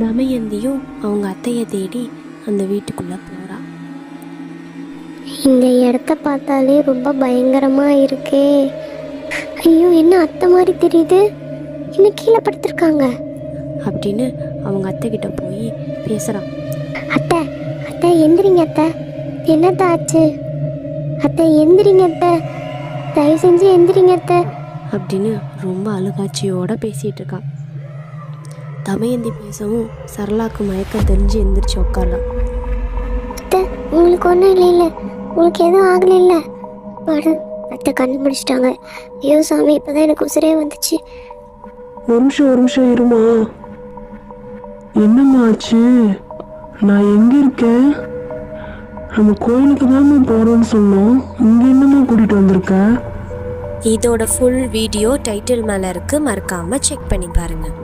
தமயந்தியும் அவங்க அத்தையை தேடி அந்த வீட்டுக்குள்ளே போகிறா. இந்த இடத்த பார்த்தாலே ரொம்ப பயங்கரமாக இருக்கே. ஐயோ, என்ன அத்தை மாதிரி தெரியுது, இன்னும் கீழே படுத்திருக்காங்க அப்படின்னு அவங்க அத்தைக்கிட்ட போய் பேசுகிறான். அத்தை அத்தை எந்திரிங்க அத்தை, என்னத்த ஆச்சு அத்தை, எந்திரிங்க அத்தை, தயவு செஞ்சு எந்திரிங்க அத்தை அப்படின்னு ரொம்ப அழுகாட்சியோடு பேசிகிட்டு இருக்கான். தமயந்தி பேசவும் சரளாக்கு மயக்கம் தெரிஞ்சு எந்திரிச்சு உட்காரலாம். அத்தை உங்களுக்கு ஒன்றும் இல்லை, உங்களுக்கு எதுவும் ஆகலை இல்லை? பாடு அத்தை கண்ணு முடிச்சிட்டாங்க. ஐயோ சாமி, இப்போதான் எனக்கு உசுரே வந்துச்சு. ஒரு நிமிஷம் இருமா. என்னம்மா ஆச்சு? நான் எங்கே இருக்கேன்? நம்ம கோயிலுக்கு தானே போகிறோன்னு சொன்னோம், இங்கே என்னம்மா கூட்டிகிட்டு வந்திருக்க? இதோட ஃபுல் வீடியோ டைட்டில் மேலே இருக்குது, மறக்காமல் செக் பண்ணி பாருங்கள்.